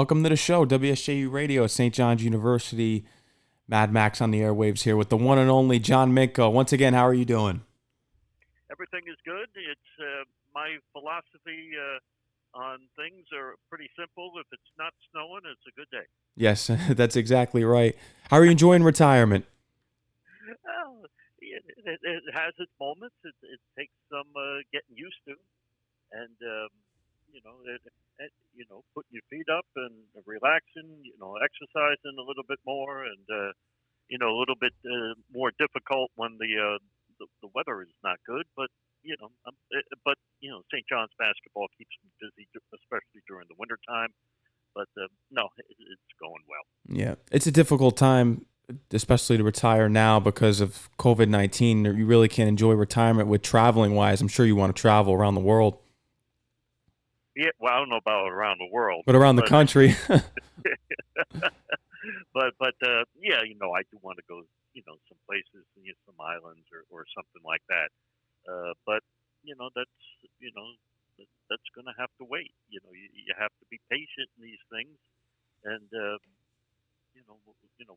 Welcome to the show, WSJU Radio, St. John's University. Mad Max on the airwaves here with the one and only John Minko. Once again, how are you doing? Everything is good. It's my philosophy on things are pretty simple. If it's not snowing, it's a good day. Yes, that's exactly right. How are you enjoying retirement? Well, it has its moments. It takes some getting used to, and putting your feet up and relaxing. Exercising a little bit more, and a little bit more difficult when the weather is not good. But St. John's basketball keeps me busy, especially during the winter time. But no, it's going well. Yeah, it's a difficult time, especially to retire now because of COVID-19. You really can't enjoy retirement with traveling wise. I'm sure you want to travel around the world, Yeah, well, I don't know about around the world, but around the but country. yeah, I do want to go, some places, some islands or something like that. But that's that's going to have to wait. You have to be patient in these things, and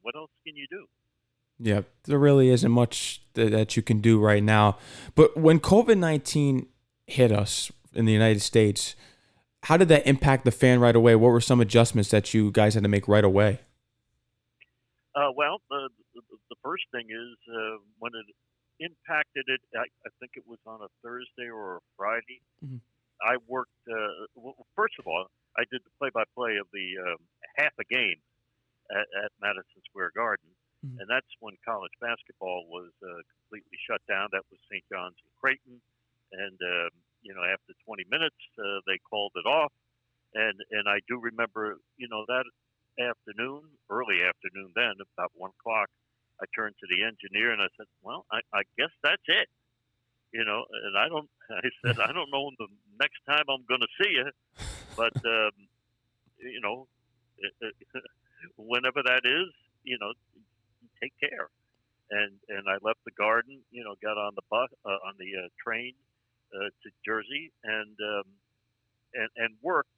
what else can you do? Yeah, there really isn't much that you can do right now. But when COVID-19 hit us in the United States, how did that impact the fan right away? What were some adjustments that you guys had to make right away? Well, the first thing is when it impacted it. I think it was on a Thursday or a Friday. Mhm. I worked. First of all, I did the play-by-play of the half a game at Madison Square Garden, Mhm. and that's when college basketball was completely shut down. That was St. John's and Creighton, and after 20 minutes, they called it off. And I do remember, that afternoon, early afternoon, then about 1 o'clock, I turned to the engineer and I said, "Well, I guess that's it." And I don't. I said, "I don't know the next time I'm going to see you, but you know, whenever that is, take care." And I left the garden, got on the bus on the train to Jersey, and worked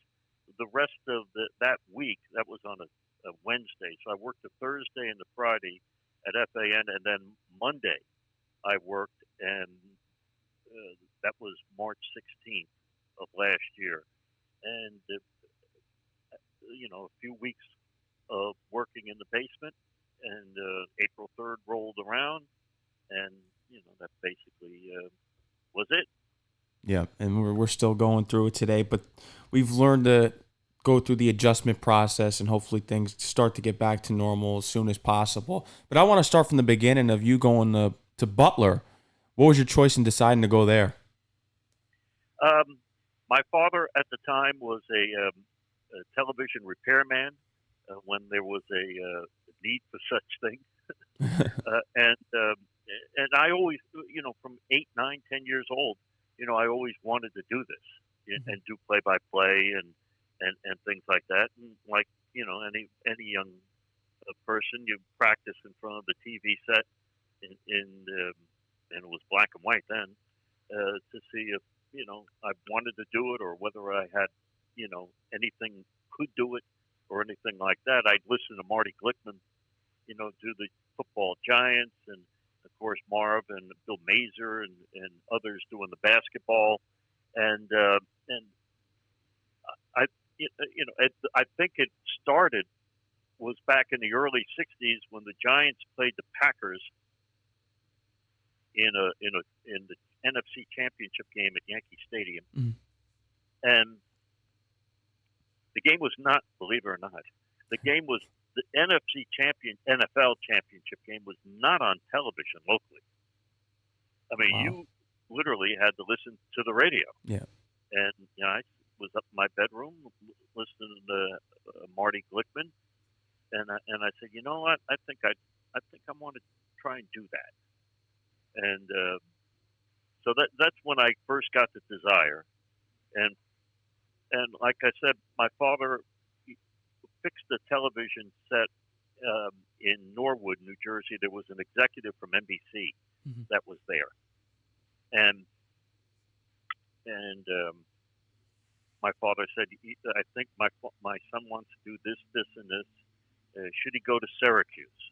the rest of that week. That was on a Wednesday, so I worked the Thursday and the Friday at FAN, and then Monday I worked, and that was March 16th of last year, and a few weeks of working in the basement, and April 3rd rolled around, and that basically was it. Yeah, and we're still going through it today, but we've learned to go through the adjustment process and hopefully things start to get back to normal as soon as possible. But I want to start from the beginning of you going to Butler. What was your choice in deciding to go there? My father at the time was a television repairman when there was a need for such things, and I always, from 8, 9, 10 years old, I always wanted to do this and do play by play and things like that. And like any young person, you practice in front of the TV set and it was black and white then to see if I wanted to do it or whether I had anything could do it or anything like that. I'd listen to Marty Glickman, do the football giants, and of course Marv and Bill Mazer and others doing the basketball, and I I think it started was back in the early '60s when the Giants played the Packers in the NFC Championship game at Yankee Stadium, Mhm. and the game was not, believe it or not, the game was the NFL championship game was not on television locally. I mean, Wow. you literally had to listen to the radio, Yeah. and I was up in my bedroom listening to Marty Glickman, and I said, you know what, I think I want to try and do that, and so that's when I first got the desire, and like I said, my father fixed the television set in Norwood, New Jersey. There was an executive from NBC Mhm. that was there, and my father said, I think my son wants to do this, this, and this. Should he go to Syracuse?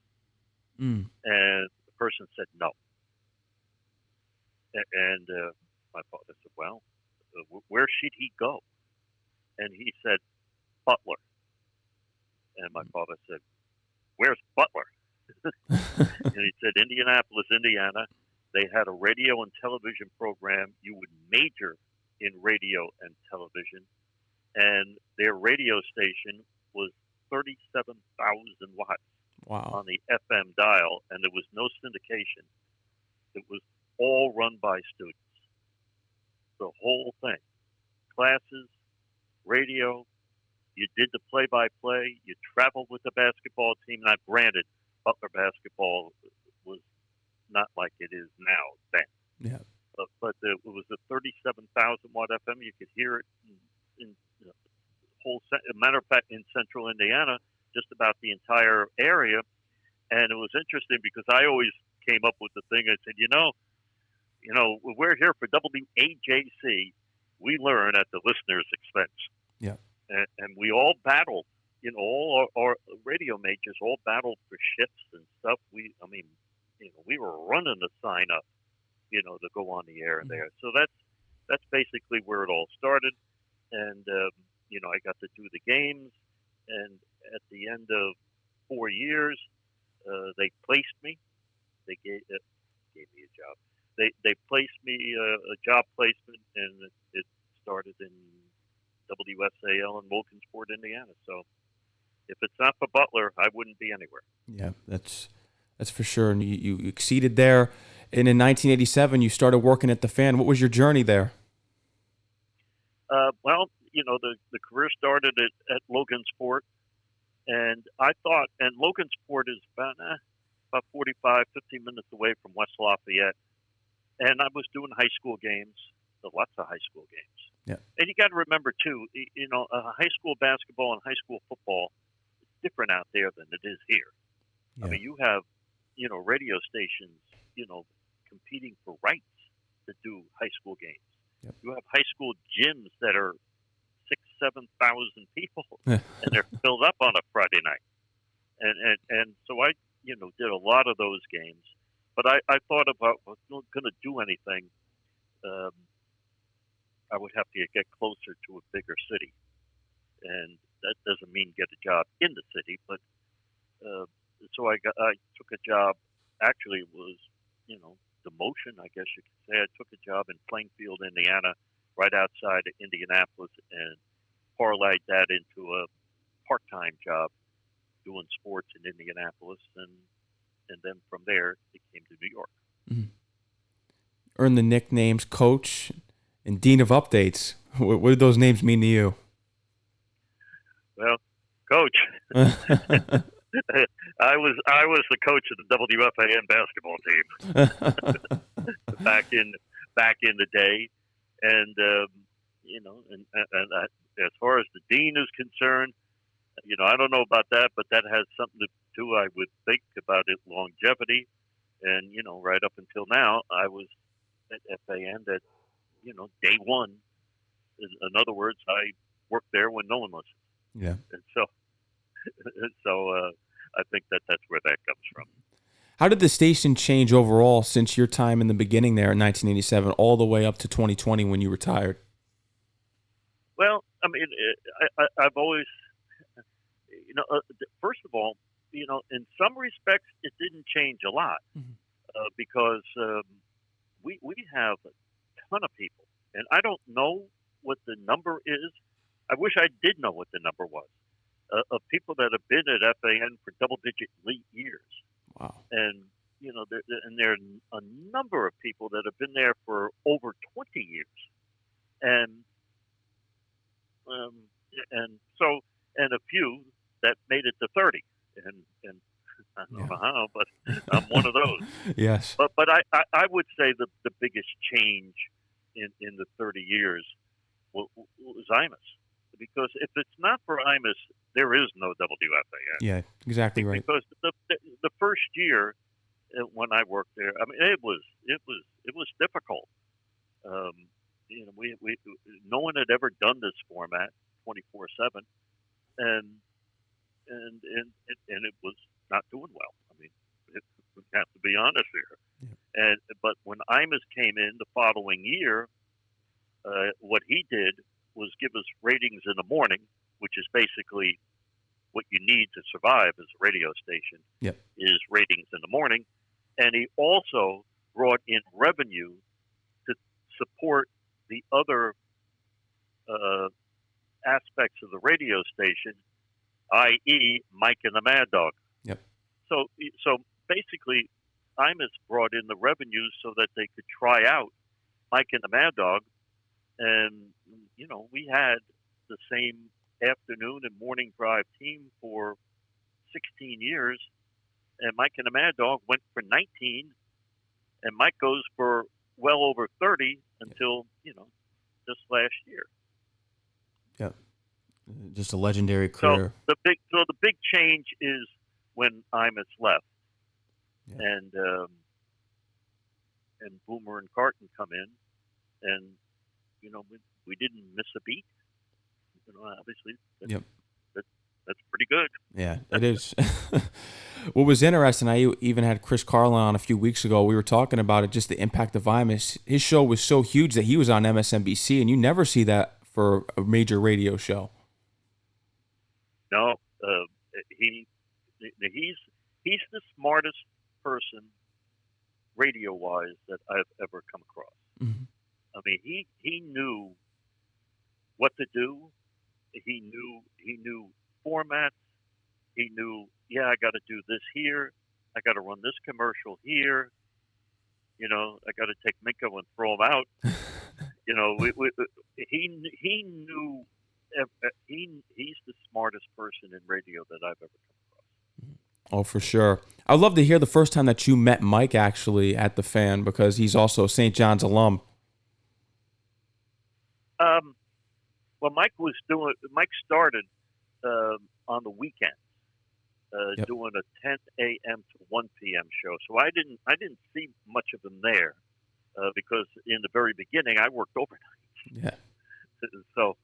Mm. And the person said no. And my father said, well, where should he go? And he said, Butler. And my father said, where's Butler? And he said, Indianapolis, Indiana. They had a radio and television program. You would major in radio and television. And their radio station was 37,000 watts Wow. on the FM dial, and there was no syndication. It was all run by students. The whole thing. Classes, radio, you did the play-by-play, you traveled with the basketball team. Now, granted, Butler basketball was not like it is now then. Yeah. But it was a 37,000 watt FM. You could hear it in the whole. Matter of fact, in central Indiana, just about the entire area. And it was interesting because I always came up with the thing. I said, we're here for WAJC. We learn at the listener's expense. Yeah. And we all battled. All our radio majors all battled for shifts and stuff. We were running the sign up, to go on the air there. So that's basically where it all started. And, I got to do the games. And at the end of 4 years, they placed me. They gave me a job. They placed me a job placement, and it started in WSAL in Wilkinsport, Indiana. So if it's not for Butler, I wouldn't be anywhere. Yeah, that's for sure. And you exceeded there. And in 1987, you started working at the Fan. What was your journey there? Well, the career started at Logansport, and I thought, and Logansport is about 45, 50 minutes away from West Lafayette, and I was doing high school games, lots of high school games. Yeah. And you got to remember too, high school basketball and high school football is different out there than it is here. Yeah. I mean, you have, radio stations, competing for rights to do high school games. Yep. You have high school gyms that are 6,000-7,000 people, and they're filled up on a Friday night. And so I, did a lot of those games. But I thought about, if I was going to do anything, I would have to get closer to a bigger city. And that doesn't mean get a job in the city, but so I took a job. Actually, it was, demotion, I guess you could say. I took a job in Plainfield, Indiana, right outside of Indianapolis, and parlayed that into a part-time job doing sports in Indianapolis, and then from there it came to New York. Mm-hmm. Earned the nicknames Coach and Dean of Updates. What did those names mean to you? Well, Coach, I was the coach of the WFAN basketball team back in the day, and as far as the dean is concerned, I don't know about that, but that has something to do, I would think, about its longevity. And right up until now, I was at FAN at day one. In other words, I worked there when no one listened. Yeah. And so I think that's where that comes from. How did the station change overall since your time in the beginning there in 1987 all the way up to 2020 when you retired? Well, I mean, I've always, first of all, in some respects, it didn't change a lot because we have a ton of people, and I don't know what the number is. I wish I did know what the number was of people that have been at FAN for double-digit years. Wow. And there are a number of people that have been there for over 20 years, and a few that made it to 30, and I don't know how, but I'm one of those. Yes. But I would say the biggest change in the 30 years was IMUS, because if it's not for IMUS, there is no WFAN. Yeah, exactly right. Because the first year when I worked there, I mean, it was difficult. we no one had ever done this format 24/7, and and it was not doing well. I mean, we have to be honest here. Yeah. But when Imus came in the following year, what he did was give us ratings in the morning, which is basically what you need to survive as a radio station. Yep. Is ratings in the morning, and he also brought in revenue to support the other aspects of the radio station, i.e., Mike and the Mad Dog. Yep. So basically, Imus brought in the revenues so that they could try out Mike and the Mad Dog, and we had the same afternoon and morning drive team for 16 years, and Mike and the Mad Dog went for 19, and Mike goes for well over 30 until just last year. Yep. Just a legendary career. So the big change is when Imus left, and Boomer and Carton come in, and we didn't miss a beat. Obviously, that's pretty good. Yeah, it is. What was interesting, I even had Chris Carlin on a few weeks ago. We were talking about it, just the impact of Imus. His show was so huge that he was on MSNBC, and you never see that for a major radio show. No, he's the smartest person radio-wise that I've ever come across. Mm-hmm. I mean, he knew what to do. He knew formats. He knew, I got to do this here. I got to run this commercial here. I got to take Minko and throw him out. He knew. He's the smartest person in radio that I've ever come across. Oh, for sure. I'd love to hear the first time that you met Mike actually at the Fan, because he's also a St. John's alum. Well, Mike started on the weekends, doing a 10 a.m. to 1 p.m. show. So I didn't see much of him there because in the very beginning I worked overnight. Yeah. So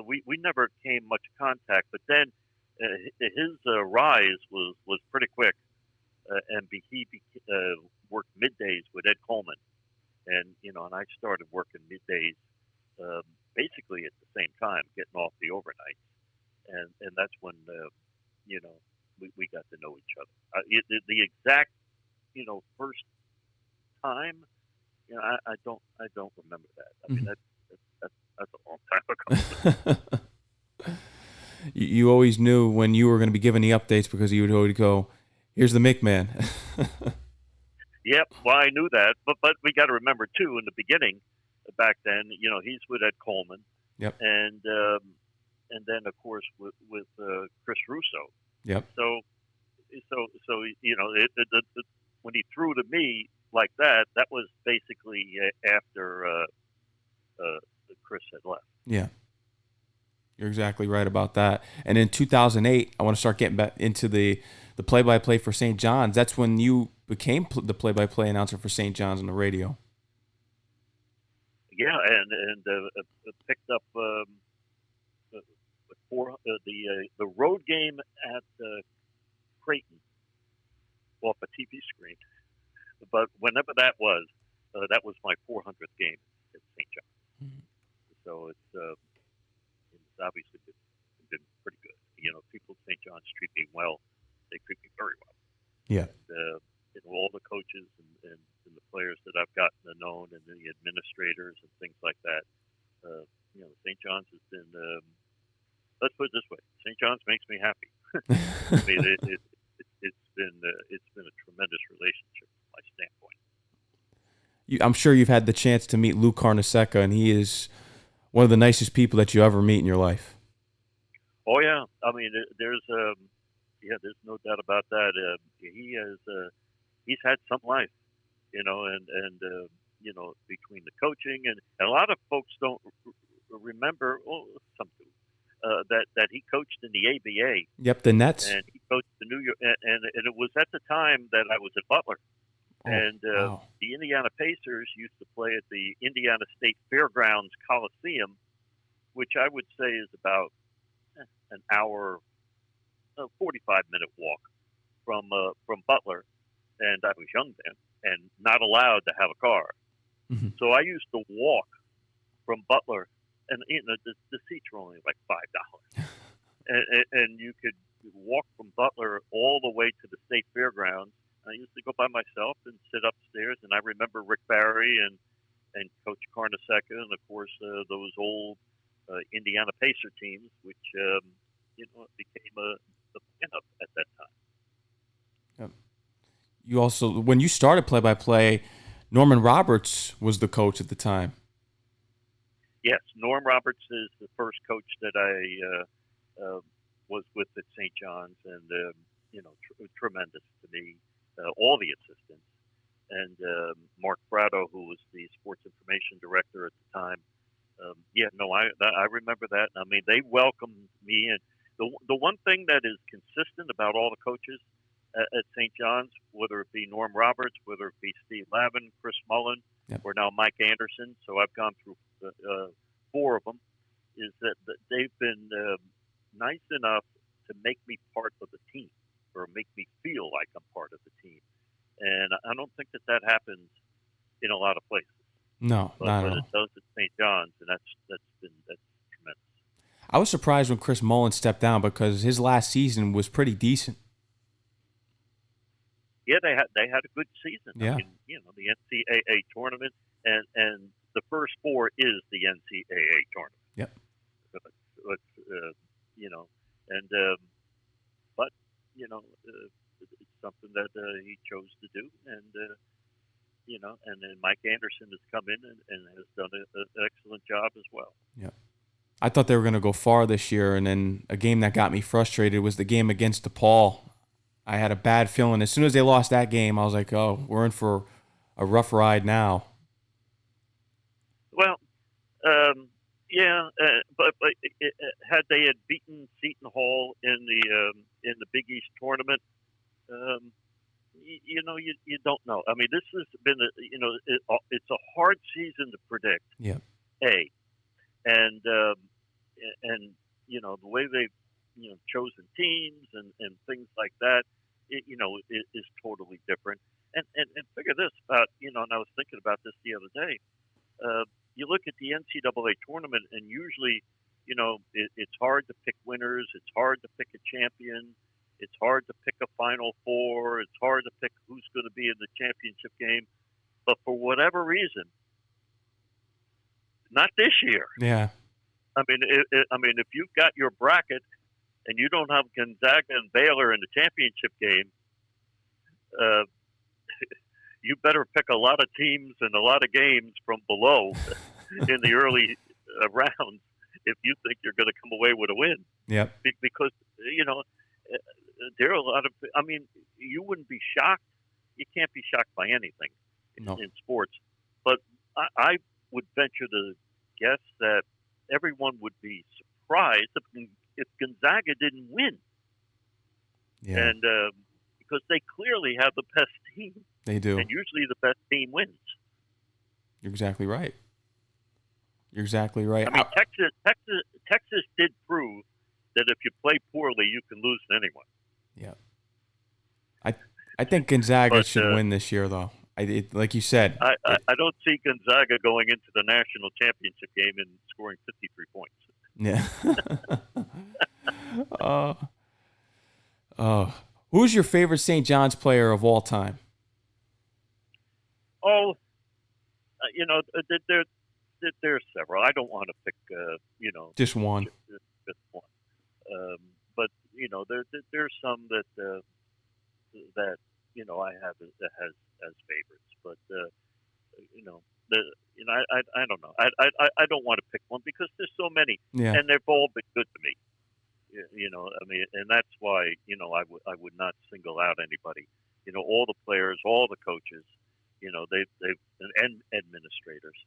we never came much contact. But then his rise was pretty quick, and he worked middays with Ed Coleman, and I started working middays basically at the same time, getting off the overnight, and that's when we got to know each other. The exact first time, I don't remember that. I mean that's a long time ago. You always knew when you were going to be given the updates, because you would always go, "Here's the Mick Man." Yep, well, I knew that, but we got to remember too. In the beginning, back then, he's with Ed Coleman. Yep. And then of course with Chris Russo. Yep. So when he threw to me like that was basically after Chris had left. Yeah. You're exactly right about that. And in 2008, I want to start getting back into the play-by-play for St. John's. That's when you became the play-by-play announcer for St. John's on the radio. Yeah, and picked up the road game at Creighton off a TV screen. But whenever that was my 400th game at St. John's. Mm-hmm. So it's obviously been pretty good. People at St. John's treat me well. They treat me very well. Yeah. And all the coaches and the players that I've gotten to know, and the administrators and things like that. St. John's has been. Let's put it this way: St. John's makes me happy. I mean, it's been a tremendous relationship from my standpoint. I'm sure you've had the chance to meet Lou Carnesecca, and he is one of the nicest people that you ever meet in your life. Oh yeah, I mean, there's no doubt about that. He's had some life, and between the coaching and a lot of folks don't remember. Oh, some do. That he coached in the ABA. Yep, the Nets. And he coached the New York, and it was at the time that I was at Butler. Oh, And wow. the Indiana Pacers used to play at the Indiana State Fairgrounds Coliseum, which I would say is about an hour, 45-minute walk from Butler. And I was young then and not allowed to have a car. Mhm. So I used to walk from Butler, and the seats were only like $5, and you could walk from Butler all the way to the state fairgrounds. I used to go by myself and sit upstairs, and I remember Rick Barry and Coach Carnesecca, and of course those old Indiana Pacer teams, which became a pin-up at that time. Yep. You also, when you started play-by-play, Norman Roberts was the coach at the time. Yes, Norm Roberts is the first coach that I was with at St. John's, and tremendous to me. All the assistants, and Mark Brado, who was the sports information director at the time. I remember that. I mean, they welcomed me, and the one thing that is consistent about all the coaches at St. John's, whether it be Norm Roberts, whether it be Steve Lavin, Chris Mullen, Yep. or now Mike Anderson. So I've gone through 4 of them. Is that they've been nice enough to make me part of the team, or make me feel like I'm part of the team. And I don't think that happens in a lot of places. No, not But at it all. does at St. John's, and that's tremendous. I was surprised when Chris Mullen stepped down because his last season was pretty decent. Yeah, they had a good season. Yeah. I mean, the NCAA tournament, and the first 4 is the NCAA tournament. Yep. And but it's something that he chose to do, and and then Mike Anderson has come in and has done an excellent job as well. Yep. I thought they were going to go far this year, and then a game that got me frustrated was the game against DePaul. I had a bad feeling. As soon as they lost that game, I was like, oh, we're in for a rough ride now. Well, yeah, but had they had beaten Seton Hall in the Big East tournament, you don't know. I mean, this has been it's a hard season to predict. Yeah. And the way they've chosen teams and things like that, is totally different. And figure this about and I was thinking about this the other day. You look at the NCAA tournament, and usually, it's hard to pick winners. It's hard to pick a champion. It's hard to pick a Final Four. It's hard to pick who's going to be in the championship game. But for whatever reason, not this year. Yeah. I mean, if you've got your bracket and you don't have Gonzaga and Baylor in the championship game, you better pick a lot of teams and a lot of games from below in the early rounds if you think you're going to come away with a win. Yep. Because there are a lot of. I mean, you wouldn't be shocked. You can't be shocked by anything in sports. But I would venture to guess that everyone would be surprised if Gonzaga didn't win. Yeah. And because they clearly have the best team. They do. And usually the best team wins. You're exactly right. You're exactly right. I mean, Texas did prove that if you play poorly, you can lose to anyone. Yeah. I think Gonzaga should win this year, though. Like you said. I don't see Gonzaga going into the national championship game and scoring 53 points. Yeah. Who's your favorite St. John's player of all time? Oh, there's several. I don't want to pick, just one. Just one. But there's some that I have as favorites. But I don't know. I don't want to pick one because there's so many, and they've all been good to me. I mean, and that's why I would not single out anybody. All the players, all the coaches, they've and administrators,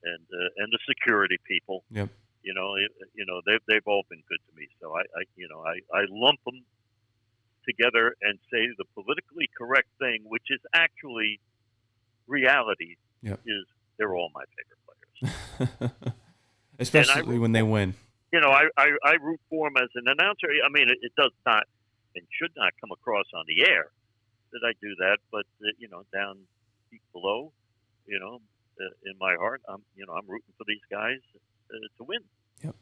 and the security people. Yep. They've all been good to me. So I lump them together and say the politically correct thing, which is actually reality Yep. is they're all my favorite players. And I Especially root when they for 'em. win. I root for them as an announcer. I mean, it does not and should not come across on the air that I do that, but down deep below, in my heart, I'm rooting for these guys to win. Yep.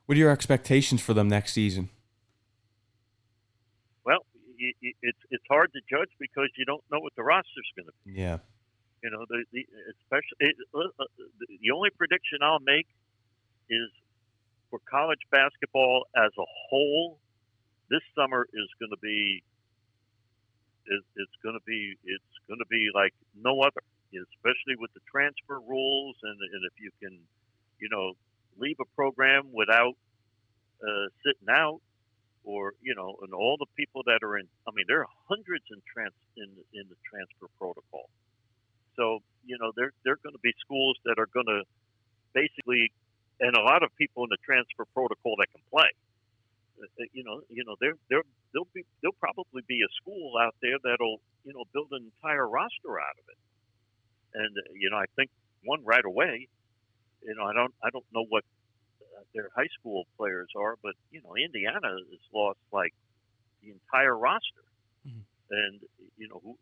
What are your expectations for them next season? Well, it's hard to judge because you don't know what the roster's going to be. Yeah. The only prediction I'll make is for college basketball as a whole, this summer is going to be it's going to be like no other, especially with the transfer rules and if you can, leave a program without sitting out or and all the people that are in. I mean, there are hundreds in the transfer protocol. So they're going to be schools that are going to basically, and a lot of people in the transfer protocol that can play. There'll probably be a school out there that'll build an entire roster out of it. And I think one right away. I don't know what their high school players are, but Indiana has lost like the entire roster. Mhm. And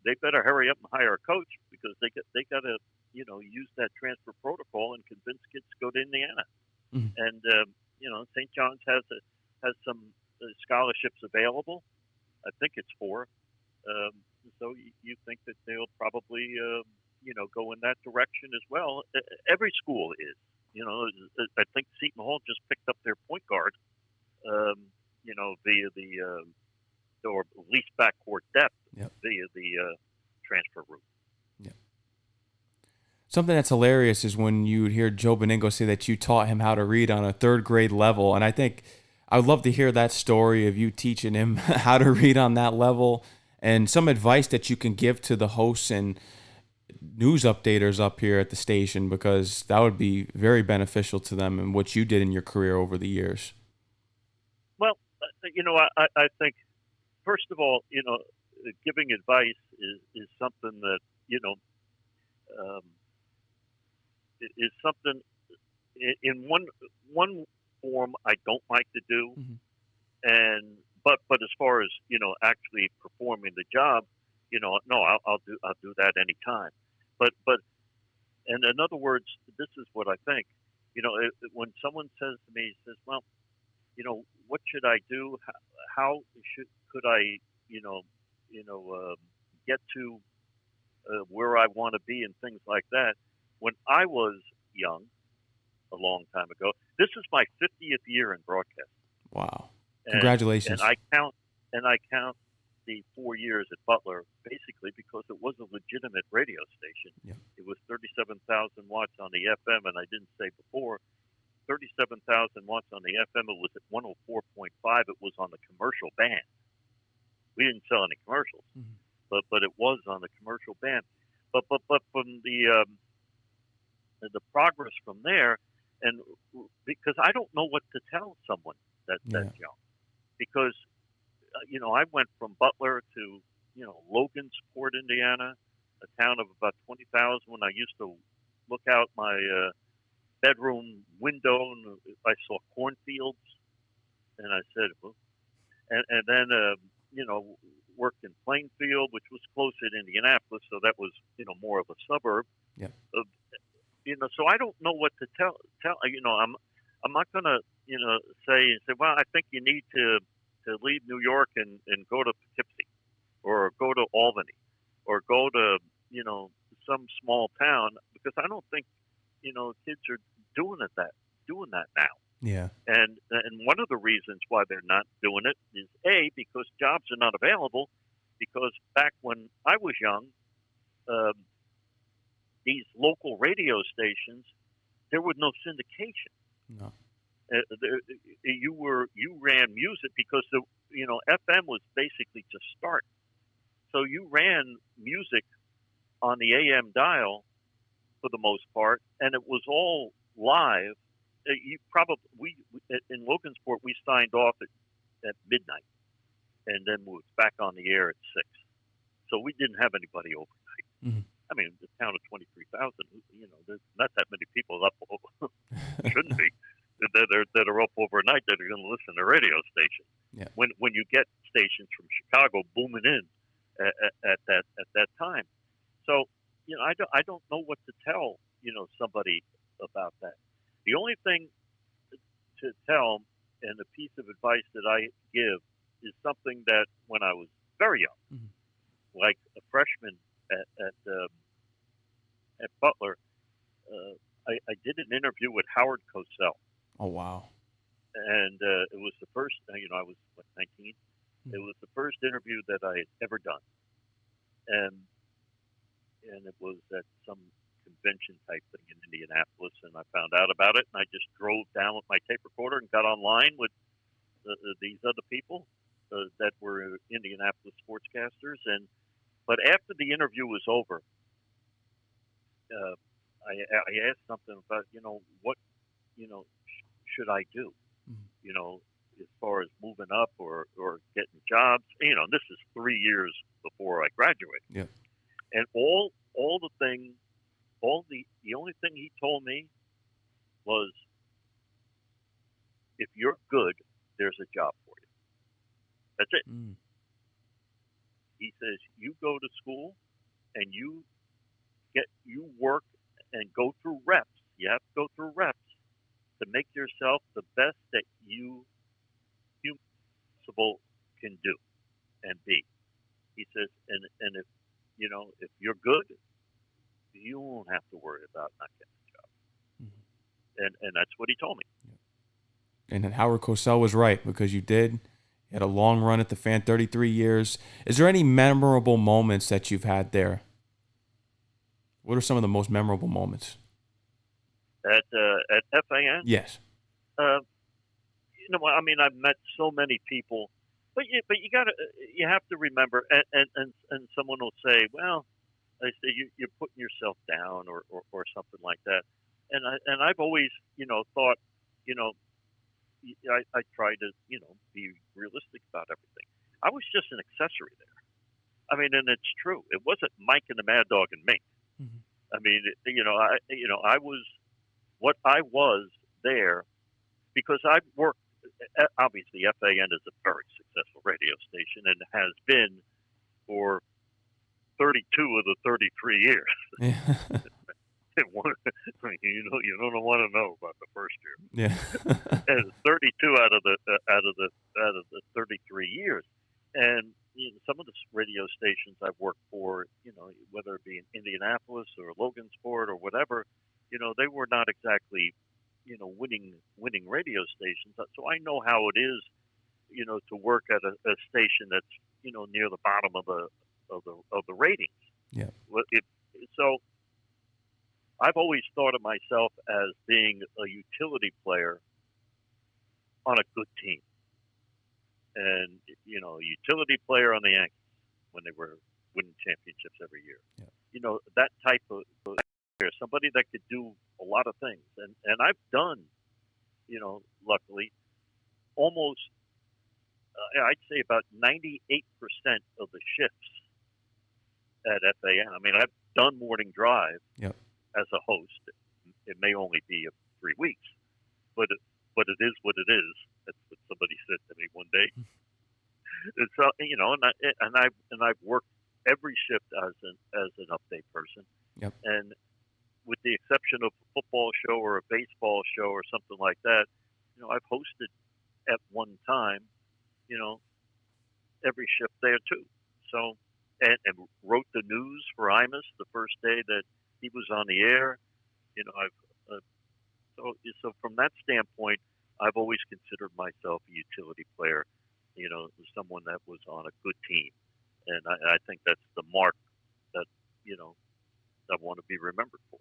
they better hurry up and hire a coach because they got to use that transfer protocol and convince kids to go to Indiana. Mhm. And St. John's has some scholarships available. I think it's 4. So you think that they'll probably go in that direction as well. Every school is. I think Seton Hall just picked up their point guard. Via the or at least backcourt depth. Yep. Via the transfer route. Yep. Something that's hilarious is when you hear Joe Beningo say that you taught him how to read on a 3rd grade level, and I think I would love to hear that story of you teaching him how to read on that level and some advice that you can give to the hosts and news updaters up here at the station, because that would be very beneficial to them and what you did in your career over the years. Well, I think, first of all, giving advice is something that, is something in one form I don't like to do. Mm-hmm. But as far as, actually performing the job, no, I'll do that anytime. But and in other words, this is what I think. When someone says to me, says, well, what should I do? How could I, get to where I want to be and things like that? When I was young, a long time ago, this is my 50th year in broadcast. Wow! Congratulations. And I count the 4 years at Butler basically because it was a legitimate radio station. Yeah. It was 37,000 watts on the FM, and I didn't say before. 37,000 watts on the FM. It was at 104.5. It was on the commercial band. We didn't sell any commercials, Mm-hmm. but it was on the commercial band. But from the progress from there, and because I don't know what to tell someone that's young, because I went from Butler to Logansport, Indiana, a town of about 20,000. When I used to look out my bedroom window and I saw cornfields, and I said, well, and then worked in Plainfield, which was closer to Indianapolis, so that was more of a suburb. Yeah. So I don't know what to tell. I'm not gonna say, well, I think you need to leave New York and go to Poughkeepsie or go to Albany or go to some small town, because I don't think kids are doing that now. Yeah. And one of the reasons why they're not doing it is because jobs are not available, because back when I was young, these local radio stations, there was no syndication. No. You ran music because FM was basically just starting. So you ran music on the AM dial for the most part, and it was all live. We in Logansport, we signed off at midnight, and then we was back on the air at 6. So we didn't have anybody overnight. Mm-hmm. I mean, the town of 23,000. There's not that many people up. Shouldn't be that are up overnight that are going to listen to radio stations. Yeah. When you get stations from Chicago booming in at that time, so I don't know what to tell somebody about that. The only thing to tell and the piece of advice that I give is something that when I was very young, like a freshman at Butler, I did an interview with Howard Cosell. Oh, wow. And it was the first, I was 19. It was the first interview that I had ever done. And it was at some convention type thing in Indianapolis, and I found out about it, and I just drove down with my tape recorder and got online with these other people that were Indianapolis sportscasters. But after the interview was over, I asked something about, what, should I do? As far as moving up or getting jobs. This is 3 years before I graduated. Yeah. And the only thing he told me was, if you're good, there's a job for you. That's it. He says, you go to school and you work and go through reps. You have to go through reps to make yourself the best that you can do and be. He says, and if you're good, you won't have to worry about not getting a job. And that's what he told me. And then Howard Cosell was right, because you had a long run at the Fan, 33 years. Is there any memorable moments that you've had there? What are some of the most memorable moments? At FAN? Yes. I've met so many people, but you have to remember, and someone will say, well, they say you're putting yourself down or something like that, and I've always thought, I try to be realistic about everything. I was just an accessory there. And it's true. It wasn't Mike and the Mad Dog and me. I was what I was there because I worked. Obviously, FAN is a very successful radio station and has been for 32 of the 33 years. Yeah. You don't want to know about the first year. Yeah. And 32 out of the 33 years, and some of the radio stations I've worked for, whether it be in Indianapolis or Logansport or whatever, they were not exactly, winning radio stations. So I know how it is, to work at a station that's, near the bottom of the ratings. Yeah. So I've always thought of myself as being a utility player on a good team. And, a utility player on the Yankees when they were winning championships every year. Yeah. That type of player, somebody that could do a lot of things. And I've done, luckily, almost, I'd say about 98% of the shifts at FAN. I've done morning drive. Yep. As a host. It may only be 3 weeks, but it is what it is. That's what somebody said to me one day. And so and I've worked every shift as an update person. Yep. And with the exception of a football show or a baseball show or something like that, I've hosted at one time, every shift there too. So and wrote the news for Imus the first day that he was on the air. So from that standpoint, I've always considered myself a utility player, someone that was on a good team. And I think that's the mark that, I want to be remembered for.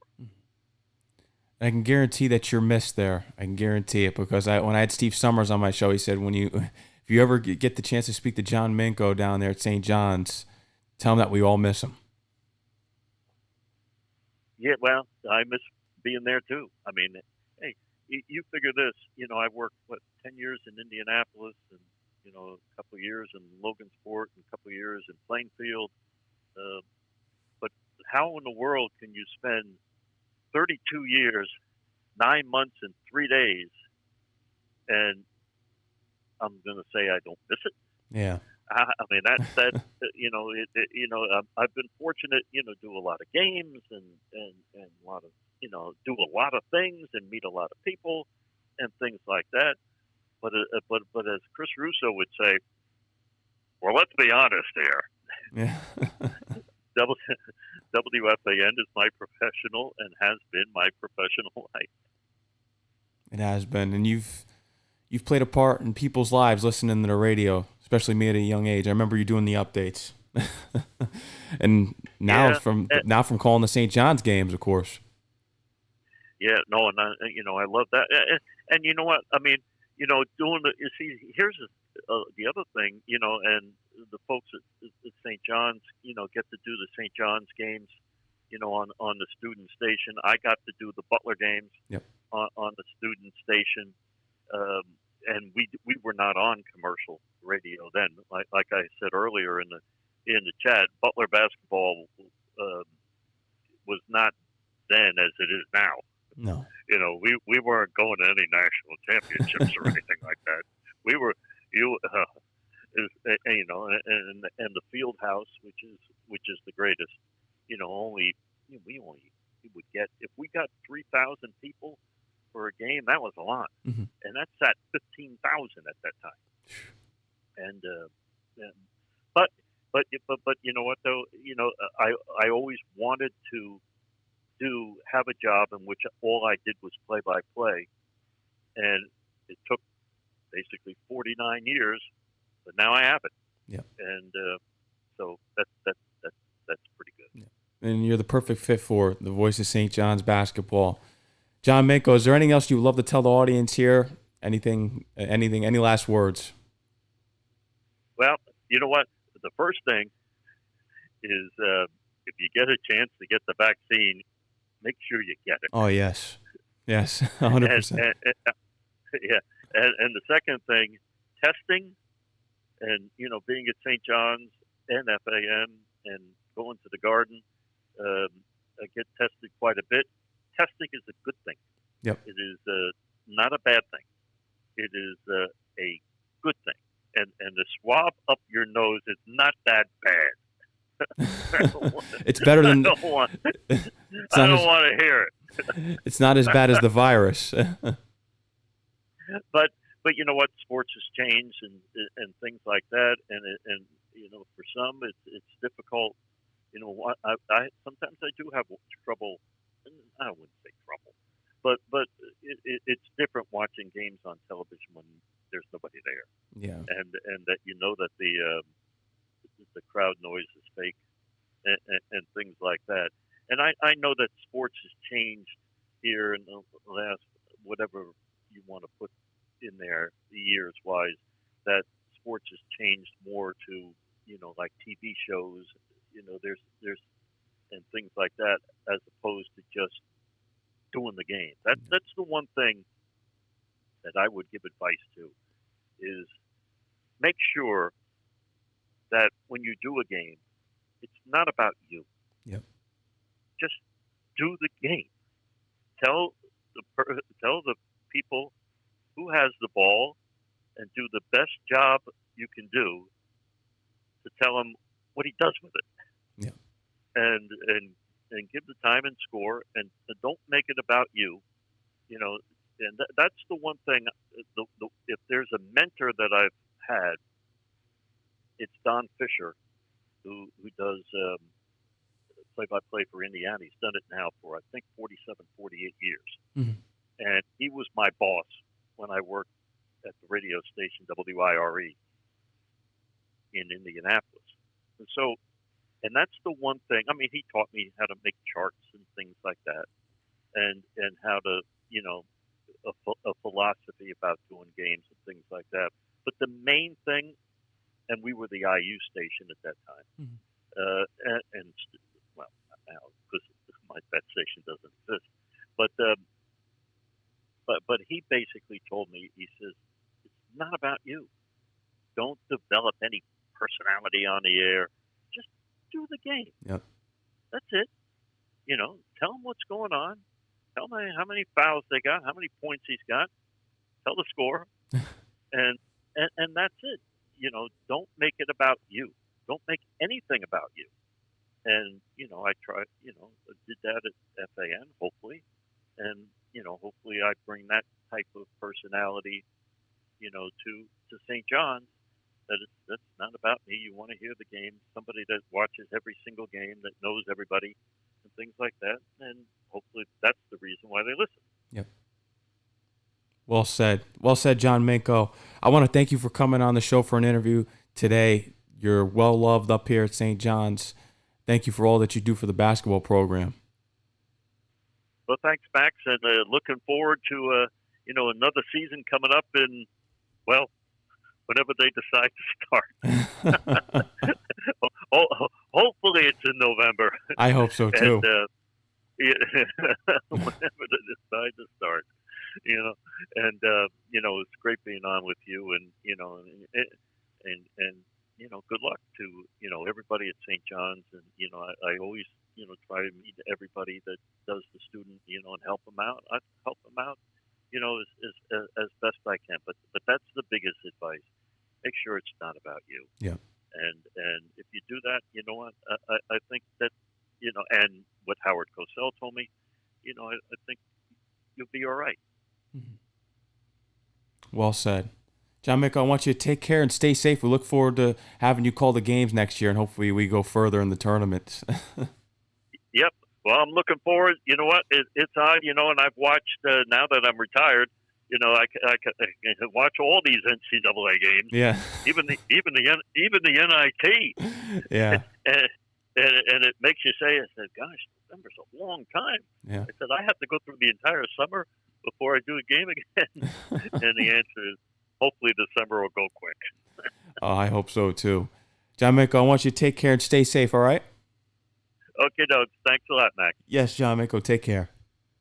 I can guarantee that you're missed there. I can guarantee it, because when I had Steve Summers on my show, he said, if you ever get the chance to speak to John Minko down there at St. John's, tell him that we all miss him. Yeah, well, I miss being there too. Hey, you figure this. I worked 10 years in Indianapolis, and a couple of years in Logansport, and a couple of years in Plainfield. But how in the world can you spend 32 years, 9 months, and 3 days, and I'm going to say I don't miss it. Yeah. I mean that I've been fortunate, do a lot of games and a lot of do a lot of things and meet a lot of people and things like that. But as Chris Russo would say, well, let's be honest here. Yeah. WFAN is my professional and has been my professional life. It has been, and you've played a part in people's lives listening to the radio, especially me at a young age. I remember you doing the updates, and now from calling the St. John's games, of course. Yeah, no, and I love that, and you know what? I mean, here's the other thing, and the folks at St. John's, get to do the St. John's games, on the student station. I got to do the Butler games on the student station. And we were not on commercial radio then. Like I said earlier in the chat, Butler basketball was not then as it is now. No, we weren't going to any national championships or anything like that. We were and the field house, which is the greatest. We would get, if we got 3,000 people for a game, that was a lot, mm-hmm. and that's at 15,000 at that time. And but you know what though? I always wanted to have a job in which all I did was play by play, and it took basically 49 years, but now I have it. Yeah. And so that's pretty good. Yeah. And you're the perfect fit for the voice of St. John's basketball. John Minko, is there anything else you'd love to tell the audience here? Anything, any last words? Well, you know what? The first thing is if you get a chance to get the vaccine, make sure you get it. Oh, yes. Yes, 100%. Yeah. And the second thing, testing and, being at St. John's and FAM and going to the Garden, I get tested quite a bit. Testing is a good thing. Yep. It is not a bad thing. It is a good thing. And the swab up your nose is not that bad. It's better than. I don't want to hear it. It's not as bad as the virus. But you know what? Sports has changed and things like that. And for some it's difficult. I sometimes I do have trouble. I wouldn't say trouble, but it's different watching games on television when there's nobody there. Yeah. And that that the crowd noise is fake and things like that. And I know that sports has changed here in the last, whatever you want to put in there, years wise, that sports has changed more to, like TV shows, there's and things like that, as opposed to just doing the game. That's the one thing that I would give advice to, is make sure that when you do a game, it's not about you. Yep. Just do the game. Tell the people who has the ball, and do the best job you can do to tell him what he does with it. Yeah. And give the time and score, and don't make it about you. And that's the one thing. If there's a mentor that I've had, it's Don Fisher, who does play-by-play for Indiana. He's done it now for, I think, 47, 48 years. Mm-hmm. And he was my boss when I worked at the radio station WIRE in Indianapolis. And that's the one thing. I mean, he taught me how to make charts and things like that, and how to, a philosophy about doing games and things like that. But the main thing, and we were the IU station at that time, mm-hmm. Well, not now, because that station doesn't exist. But he basically told me, he says, it's not about you. Don't develop any personality on the air. Just do the game. Yep. That's it. tell them what's going on. Tell them how many fouls they got, how many points he's got. Tell the score, and that's it. Don't make it about you. Don't make anything about you. And I tried. Did that at FAN, hopefully, and hopefully I bring that type of personality, to St. John's. That's not about me. You want to hear the game. Somebody that watches every single game, that knows everybody, and things like that. And hopefully that's the reason why they listen. Yep. Well said. Well said, John Minko. I want to thank you for coming on the show for an interview today. You're well loved up here at St. John's. Thank you for all that you do for the basketball program. Well, thanks, Max, and looking forward to another season coming up in, well, whenever they decide to start. Hopefully it's in November. I hope so too. Whenever they decide to start, it's great being on with you, and good luck to everybody at St. John's, and I always try to meet everybody that does the student, and help them out. I help them out, as best I can. But that's the biggest advice. Make sure it's not about you. Yeah. And if you do that, you know what? I think that and what Howard Cosell told me, I think you'll be all right. Mm-hmm. Well said. John Minko, I want you to take care and stay safe. We look forward to having you call the games next year, and hopefully we go further in the tournament. Yep. Well, I'm looking forward. You know what? It's odd, and I've watched, now that I'm retired, I can watch all these NCAA games. Yeah. Even the NIT. Yeah. And it makes you say, I said, gosh, November's a long time. Yeah. I said, I have to go through the entire summer before I do a game again. And the answer is, hopefully the summer will go quick. I hope so too. John Minko, I want you to take care and stay safe, all right? Okay, Doug. Thanks a lot, Mac. Yes, John Minko, take care.